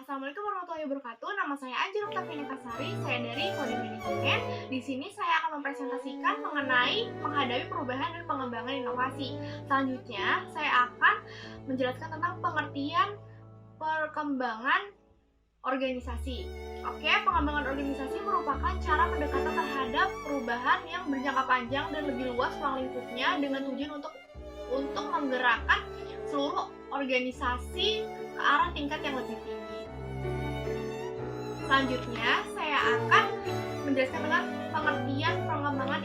Assalamualaikum warahmatullahi wabarakatuh. Nama saya Anjir Oktavia Kasari. Saya dari Kode Manajemen. Di sini saya akan mempresentasikan mengenai menghadapi perubahan dan pengembangan inovasi. Selanjutnya, saya akan menjelaskan tentang pengertian perkembangan organisasi. Oke, pengembangan organisasi merupakan cara pendekatan terhadap perubahan yang berjangka panjang dan lebih luas ruang lingkupnya dengan tujuan untuk menggerakkan seluruh organisasi ke arah tingkat yang lebih tinggi. Selanjutnya, saya akan menjelaskan tentang pengertian pengembangan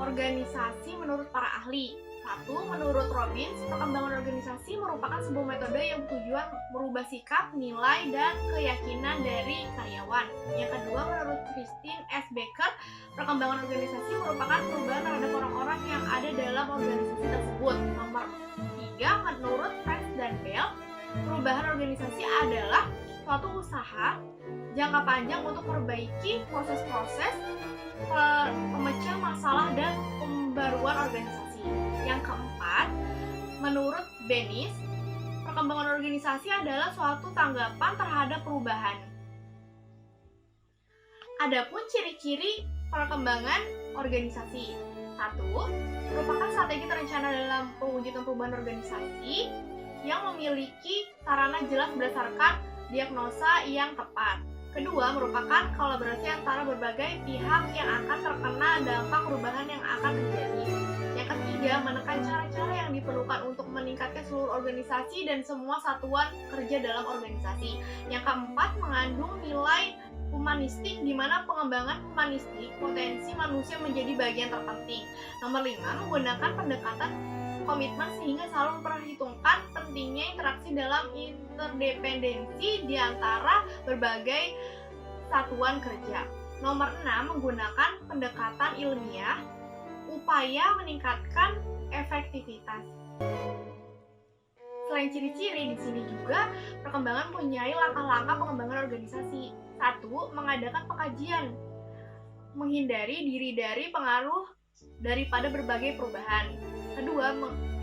organisasi menurut para ahli. 1. Menurut Robbins, perkembangan organisasi merupakan sebuah metode yang bertujuan merubah sikap, nilai, dan keyakinan dari karyawan. Yang kedua, menurut Christine S. Becker, perkembangan organisasi merupakan perubahan terhadap orang-orang yang ada dalam organisasi tersebut. Nomor 3, menurut Price dan Bell, perubahan organisasi adalah suatu usaha jangka panjang untuk memperbaiki proses-proses pemecah masalah dan pembaruan organisasi. Yang keempat, menurut Bennis, perkembangan organisasi adalah suatu tanggapan terhadap perubahan. Adapun ciri-ciri perkembangan organisasi. 1. Merupakan strategi terencana dalam pewujudan perubahan organisasi yang memiliki sarana jelas berdasarkan diagnosa yang tepat. Kedua, merupakan kolaborasi antara berbagai pihak yang akan terkena dampak perubahan yang akan terjadi. Yang ketiga, menekan cara-cara yang diperlukan untuk meningkatkan seluruh organisasi dan semua satuan kerja dalam organisasi. Yang keempat, mengandung nilai humanistik di mana pengembangan humanistik potensi manusia menjadi bagian terpenting. Nomor 5, menggunakan pendekatan komitmen sehingga selalu memperhitungkan pentingnya interaksi dalam interdependensi di antara berbagai satuan kerja. Nomor 6, menggunakan pendekatan ilmiah upaya meningkatkan efektivitas. Selain ciri-ciri, di sini juga perkembangan mempunyai langkah-langkah pengembangan organisasi. 1. Mengadakan pengkajian, menghindari diri dari pengaruh daripada berbagai perubahan. Kedua,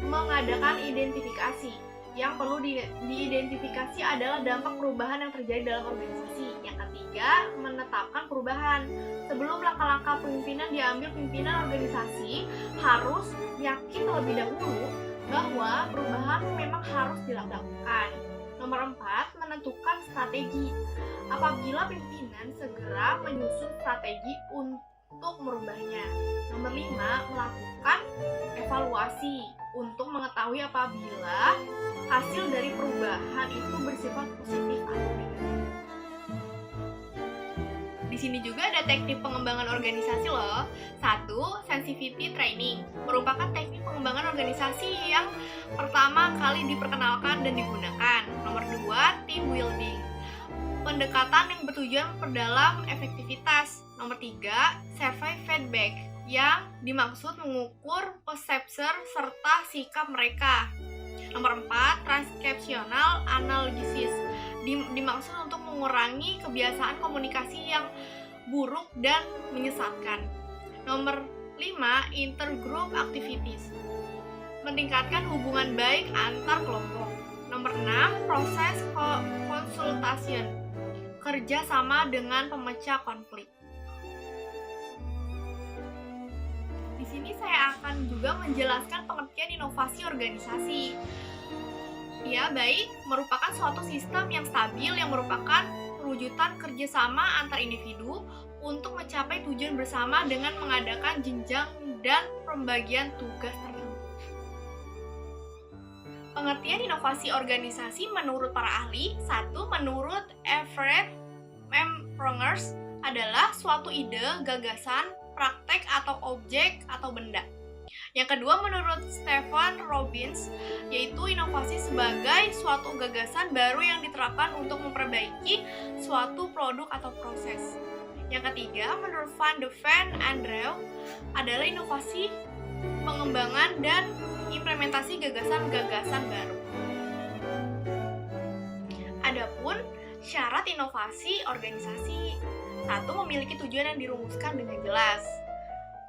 mengadakan identifikasi. Yang perlu diidentifikasi adalah dampak perubahan yang terjadi dalam organisasi. Yang ketiga, menetapkan perubahan. Sebelum langkah-langkah pimpinan diambil, pimpinan organisasi harus yakin terlebih dahulu bahwa perubahan memang harus dilakukan. Nomor 4, menentukan strategi. Apabila pimpinan segera menyusun strategi untuk merubahnya. Nomor 5, melakukan evaluasi untuk mengetahui apabila hasil dari perubahan itu bersifat positif atau negatif. Di sini juga ada teknik pengembangan organisasi loh. 1. Sensitivity training merupakan teknik pengembangan organisasi yang pertama kali diperkenalkan dan digunakan. Nomor 2, team building, pendekatan yang bertujuan memperdalam efektivitas. Nomor 3, survey feedback yang dimaksud mengukur persepsi serta sikap mereka. Nomor 4, transkripsional analisis dimaksud untuk mengurangi kebiasaan komunikasi yang buruk dan menyesatkan. Nomor 5, intergroup activities meningkatkan hubungan baik antar kelompok. Nomor 6, proses konsultasi kerja sama dengan pemecah konflik. Di sini saya akan juga menjelaskan pengertian inovasi organisasi. Ya, baik, merupakan suatu sistem yang stabil yang merupakan perwujudan kerjasama antar individu untuk mencapai tujuan bersama dengan mengadakan jenjang dan pembagian tugas tertentu. Pengertian inovasi organisasi menurut para ahli. 1. Menurut Everett M. Rogers adalah suatu ide, gagasan, praktek atau objek atau benda. Yang kedua, menurut Stephen Robbins, yaitu inovasi sebagai suatu gagasan baru yang diterapkan untuk memperbaiki suatu produk atau proses. Yang ketiga, menurut Van de Ven Andrew, adalah inovasi pengembangan dan implementasi gagasan-gagasan baru. Adapun syarat inovasi organisasi. 1. Memiliki tujuan yang dirumuskan dengan jelas.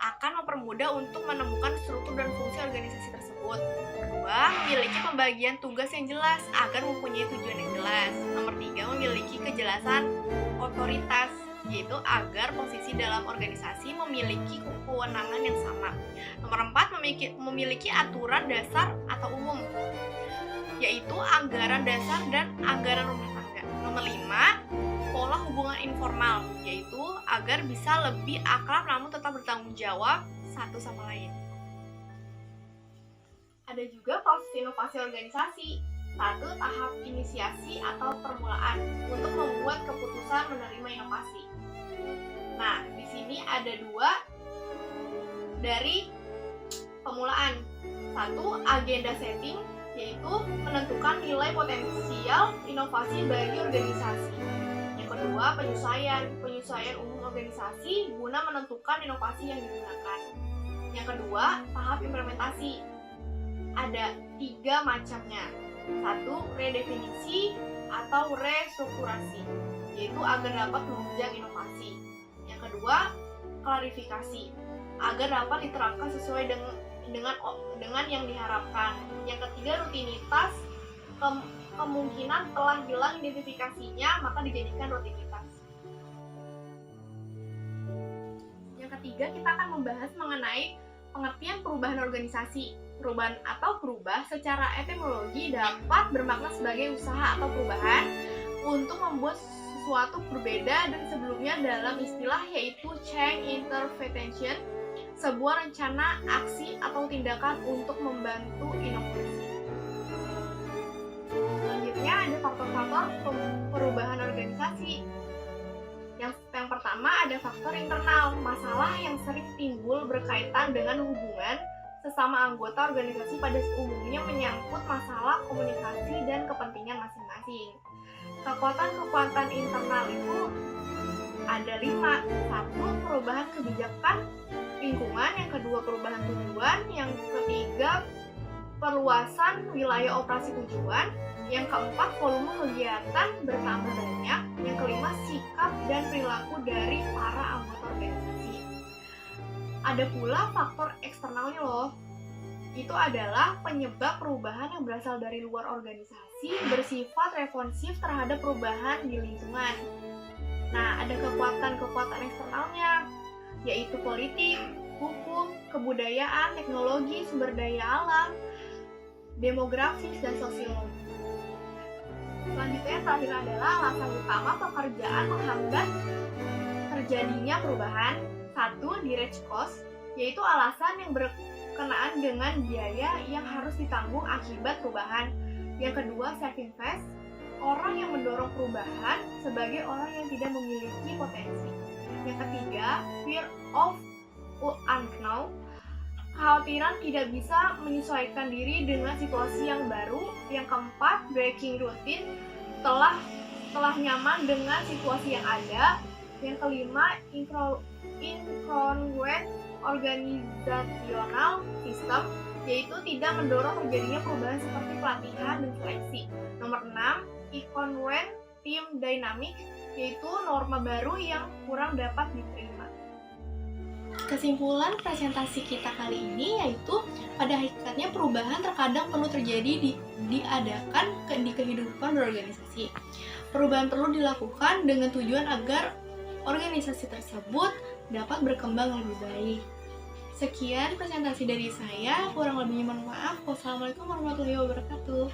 Akan mempermudah untuk menemukan struktur dan fungsi organisasi tersebut. Kedua, memiliki pembagian tugas yang jelas agar mempunyai tujuan yang jelas. Nomor 3, memiliki kejelasan otoritas, yaitu agar posisi dalam organisasi memiliki kewenangan yang sama. Nomor 4, memiliki aturan dasar atau umum, yaitu anggaran dasar dan anggaran rumah tangga. Nomor 5, pola hubungan informal, yaitu agar bisa lebih akrab namun tetap bertanggung jawab satu sama lain. Ada juga proses inovasi organisasi. 1. Tahap inisiasi atau permulaan untuk membuat keputusan menerima inovasi. Nah, di sini ada 2 dari pemulaan. 1. Agenda setting, yaitu menentukan nilai potensial inovasi bagi organisasi. Yang kedua, penyesuaian umum organisasi guna menentukan inovasi yang digunakan. Yang kedua, tahap implementasi. Ada 3 macamnya. 1. Redefinisi atau restrukturasi, yaitu agar dapat menunjang inovasi. Yang kedua, klarifikasi, agar dapat diterapkan sesuai dengan yang diharapkan. Yang ketiga, rutinitas, kemungkinan telah hilang identifikasinya maka dijadikan rutinitas. Yang ketiga, kita akan membahas mengenai pengertian perubahan organisasi. Perubahan atau berubah secara etimologi dapat bermakna sebagai usaha atau perubahan untuk membuat sesuatu berbeda dan sebelumnya dalam istilah yaitu change intervention, sebuah rencana, aksi, atau tindakan untuk membantu inovasi. Selanjutnya ada faktor-faktor perubahan organisasi. Yang pertama ada faktor internal, masalah yang sering timbul berkaitan dengan hubungan sesama anggota organisasi pada umumnya menyangkut masalah komunikasi dan kepentingan masing-masing. Kekuatan internal itu ada 5. 1. Perubahan kebijakan lingkungan. Yang kedua, perubahan tujuan. Yang ketiga, perluasan wilayah operasi tujuan. Yang keempat, volume kegiatan bertambah banyak. Yang kelima, sikap dan perilaku dari para anggota organisasi. Ada pula faktor eksternalnya loh. Itu adalah penyebab perubahan yang berasal dari luar organisasi bersifat responsif terhadap perubahan di lingkungan. Nah, ada kekuatan eksternalnya, yaitu politik, hukum, kebudayaan, teknologi, sumber daya alam, demografis, dan sosiologi. Selanjutnya yang terakhir adalah alasan utama pekerjaan menghambat terjadinya perubahan. 1. Direct cost, yaitu alasan yang berkenaan dengan biaya yang harus ditanggung akibat perubahan. Yang kedua, self-invest, orang yang mendorong perubahan sebagai orang yang tidak memiliki potensi. Yang ketiga, fear of unknown, kekhawatiran tidak bisa menyesuaikan diri dengan situasi yang baru. Yang keempat, breaking routine, telah nyaman dengan situasi yang ada. Yang kelima, incongruent organizational system, yaitu tidak mendorong terjadinya perubahan seperti pelatihan dan seleksi. Nomor 6, incongruent team dynamic, yaitu norma baru yang kurang dapat diterima. Kesimpulan presentasi kita kali ini yaitu pada hakikatnya perubahan terkadang perlu terjadi diadakan di kehidupan berorganisasi. Perubahan perlu dilakukan dengan tujuan agar organisasi tersebut dapat berkembang lebih baik. Sekian presentasi dari saya, kurang lebihnya mohon maaf. Wassalamualaikum warahmatullahi wabarakatuh.